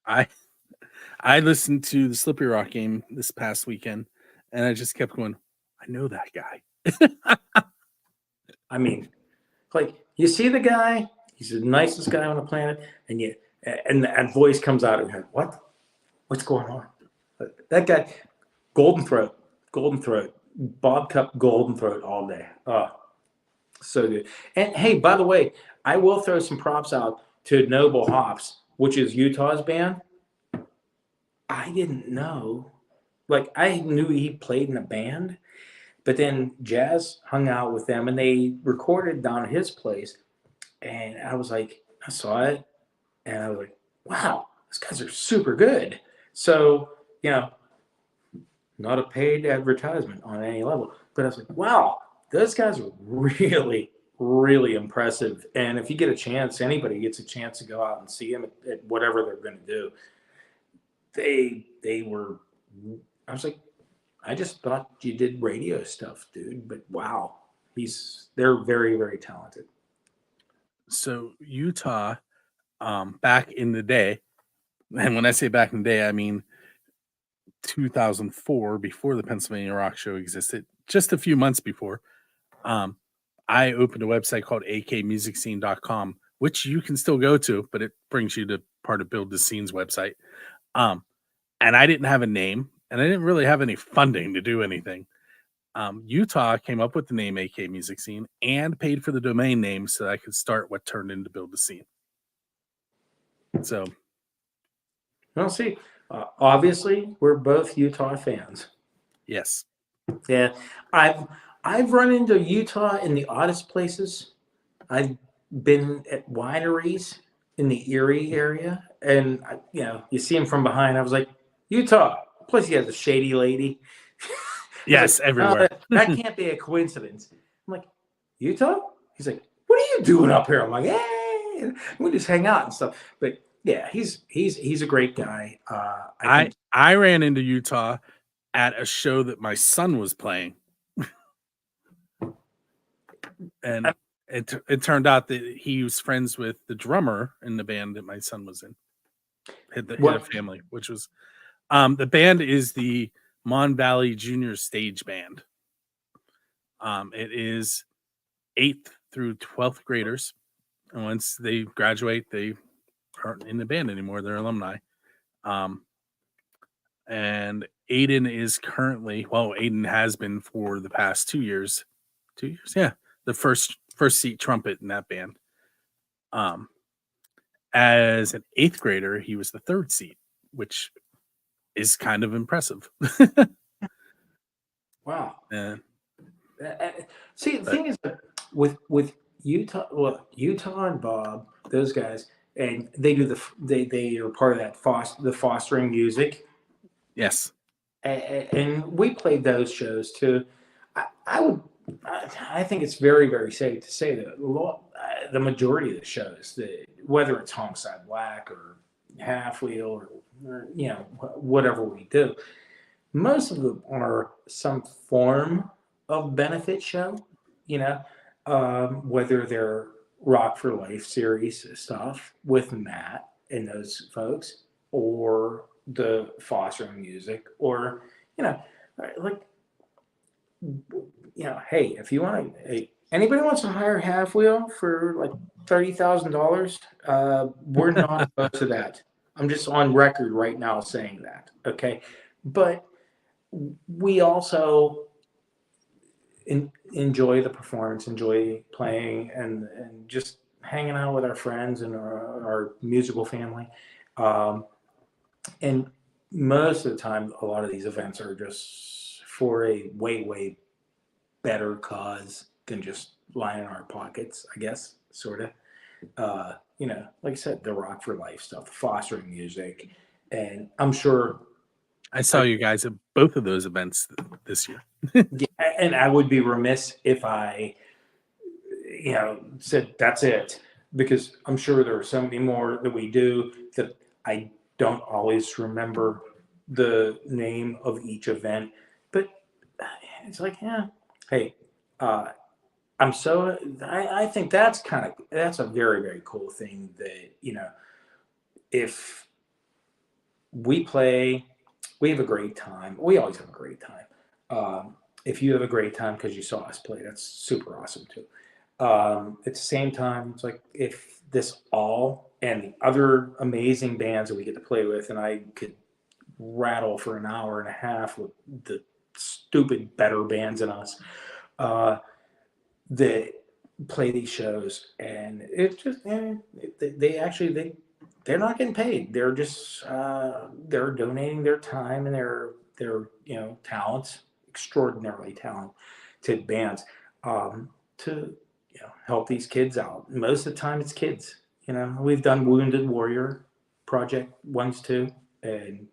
I listened to the Slippery Rock game this past weekend, and I just kept going, I know that guy. I mean, like you see the guy, he's the nicest guy on the planet, and that voice comes out of your head. What's going on? That guy, golden throat, Bob Cup, golden throat all day. Oh, so good. And hey, by the way, I will throw some props out to Noble Hops, which is Utah's band. I didn't know. Like I knew he played in a band, but then Jazz hung out with them and they recorded down at his place. And I was like, I saw it and I was like, wow, these guys are super good. So, not a paid advertisement on any level, but I was like, wow, those guys are really, really impressive. And if you get a chance, anybody gets a chance to go out and see them at whatever they're going to do, they were. I was like, I just thought you did radio stuff, dude. But wow, they're very, very talented. So Utah, back in the day, and when I say back in the day, I mean 2004, before the Pennsylvania Rock Show existed, just a few months before. I opened a website called akmusicscene.com, which you can still go to, but it brings you to part of Build the Scenes website. And I didn't have a name, and I didn't really have any funding to do anything. Utah came up with the name AK Music Scene and paid for the domain name so that I could start what turned into Build the Scene. So, Well, see, obviously we're both Utah fans. yes. Yeah, I've run into Utah in the oddest places. I've been at wineries in the Erie area, and you see him from behind. I was like, Utah. Plus, he has a shady lady. Yes, like, everywhere. That can't be a coincidence. I'm like, Utah? He's like, what are you doing up here? I'm like, hey, we just hang out and stuff. But yeah, he's a great guy. I ran into Utah at a show that my son was playing. And it turned out that he was friends with the drummer in the band that my son was in. Hit a family, which was the band is the Mon Valley Junior Stage Band. It is 8th through 12th graders. And once they graduate, they aren't in the band anymore. They're alumni. And Aiden is currently, Aiden has been for the past 2 years. 2 years? Yeah. The first seat trumpet in that band. As an 8th grader, he was the 3rd seat, which is kind of impressive. Wow. Yeah. See, the thing is that with Utah, Utah and Bob, those guys, and they do they are part of that the fostering music. Yes. And we played those shows too. I think it's very, very safe to say that the majority of the shows, whether it's Homicide Black or Half Wheel or whatever we do, most of them are some form of benefit show. Whether they're Rock for Life series stuff with Matt and those folks, or the fostering music, or hey, if you want to, anybody wants to hire Half Wheel for like $30,000, we're not opposed to that. I'm just on record right now saying that, okay? But we also enjoy the performance, enjoy playing, and just hanging out with our friends and our musical family. And most of the time, a lot of these events are just for a way, way better cause than just lying in our pockets, I guess, sort of. Like I said, the Rock for Life stuff, the fostering music. And I'm sure I saw you guys at both of those events this year. Yeah, and I would be remiss if I, said that's it, because I'm sure there are so many more that we do that I don't always remember the name of each event. But it's like, yeah, hey, I think that's a very, very cool thing that, if we play, we have a great time. We always have a great time. If you have a great time because you saw us play, that's super awesome too. At the same time, it's like if this all and the other amazing bands that we get to play with, and I could rattle for an hour and a half with the stupid better bands than us that play these shows, and it just they're not getting paid. They're just they're donating their time and their talents, extraordinarily talented bands, to help these kids out. Most of the time, it's kids. We've done Wounded Warrior Project ones too, and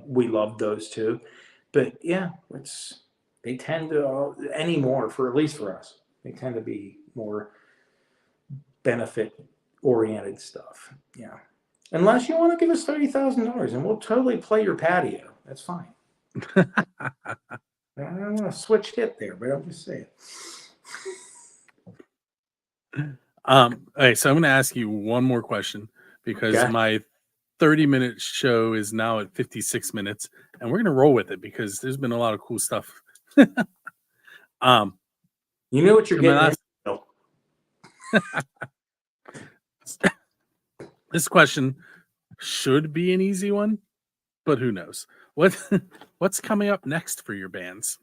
we love those too. But yeah, they tend to anymore, for at least for us, they tend to be more benefit oriented stuff. Yeah. Unless you want to give us $30,000 and we'll totally play your patio. That's fine. I don't want to switch hit there, but I'm just saying. Okay, so I'm going to ask you one more question because my 30-minute show is now at 56 minutes, and we're going to roll with it because there's been a lot of cool stuff. You know what you're getting into. This question should be an easy one, but who knows? What's coming up next for your bands?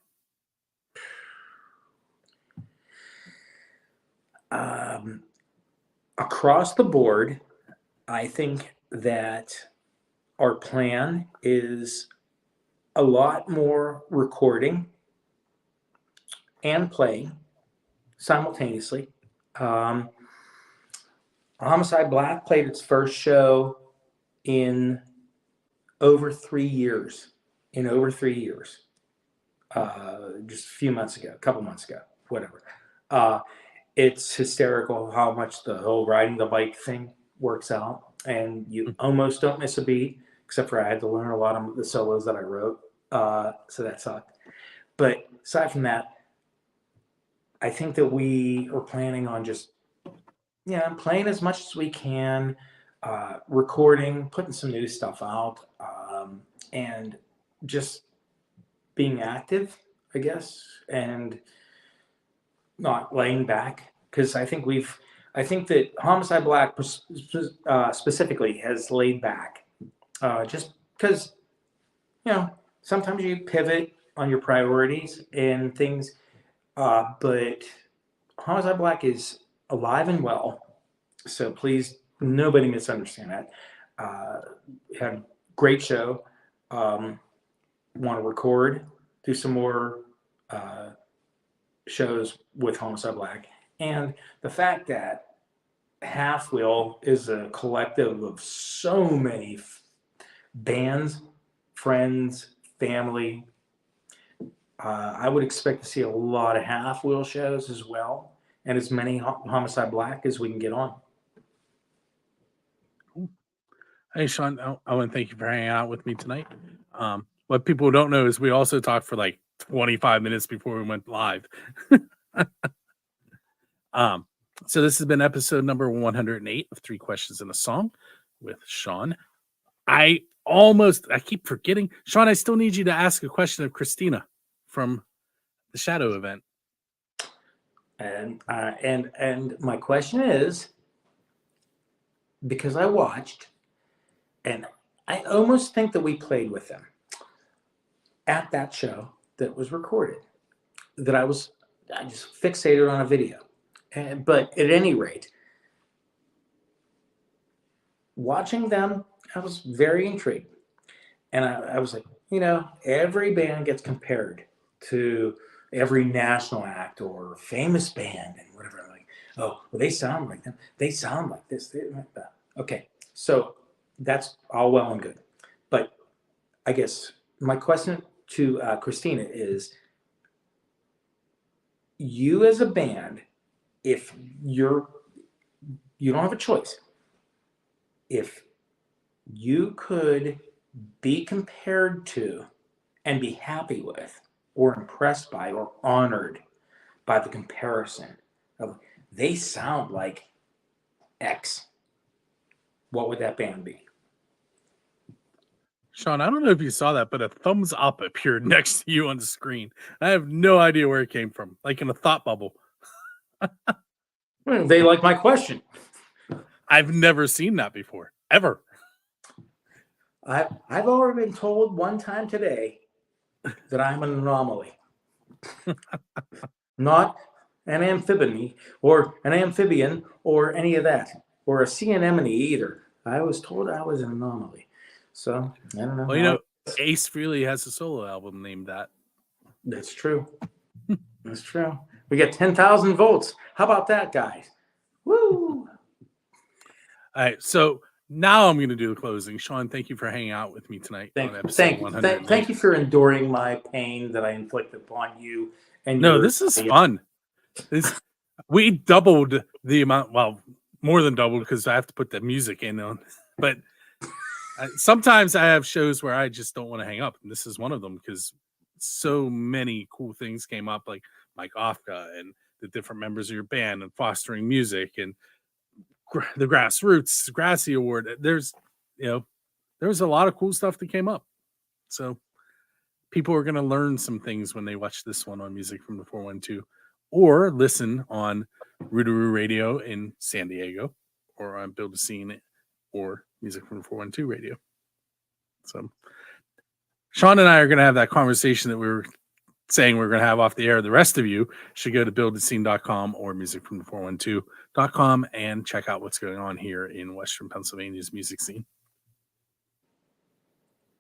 Across the board, I think that our plan is a lot more recording and playing simultaneously. Homicide Black played its first show in over 3 years. Just a few months ago, a couple months ago, whatever. It's hysterical how much the whole riding the bike thing works out, and you almost don't miss a beat, except for I had to learn a lot of the solos that I wrote, so that sucked. But aside from that, I think that we are planning on just playing as much as we can, recording, putting some new stuff out, and just being active, I guess, and not laying back, because I think that Homicide Black specifically has laid back, just because sometimes you pivot on your priorities and things, but Homicide Black is alive and well, so please nobody misunderstand that. Had a great show. Want to record, do some more shows with Homicide Black, and the fact that Half Wheel is a collective of so many bands, friends, family. I would expect to see a lot of Half Wheel shows as well, and as many Homicide Black as we can get on. Hey, Sean, I want to thank you for hanging out with me tonight. What people don't know is we also talked for like 25 minutes before we went live. So this has been episode number 108 of 3 Questions and a Song with Sean. I keep forgetting. Sean, I still need you to ask a question of Christina from the Shadow event. And my question is, because I watched, and I almost think that we played with them at that show that was recorded, that I just fixated on a video. But at any rate, watching them, I was very intrigued. And I was like, every band gets compared to every national act or famous band and whatever. I'm like, oh, well, they sound like them. They sound like this. They like that. Okay, so that's all well and good. But I guess my question to Christina is, you as a band, if you don't have a choice, if you could be compared to and be happy with or impressed by or honored by the comparison of they sound like X, what would that band be? Sean, I don't know if you saw that, but a thumbs up appeared next to you on the screen. I have no idea where it came from, like in a thought bubble. They like my question. I've never seen that before, ever. I've already been told one time today that I'm an anomaly. Not an amphibian or any of that, or a sea anemone either. I was told I was an anomaly. So I don't know. Well, you know, Ace Frehley has a solo album named that. That's true. That's true. We get 10,000 votes. How about that, guys? Woo! All right, so now I'm going to do the closing. Sean, thank you for hanging out with me tonight on episode 100. Thank you for enduring my pain that I inflicted upon you. And no, this is fun. We doubled the amount. Well, more than doubled because I have to put the music in on. But sometimes I have shows where I just don't want to hang up, and this is one of them because so many cool things came up, like Mike Ofka and the different members of your band and fostering music and the Grassroots Grassy Award. There's a lot of cool stuff that came up. So people are going to learn some things when they watch this one on Music from the 412 or listen on Rootaroo Radio in San Diego or on Build a Scene or Music from the 412 Radio. So Sean and I are going to have that conversation that we were saying we're going to have off the air. The rest of you should go to buildascene.com or musicfromthe412.com and check out what's going on here in Western Pennsylvania's music scene.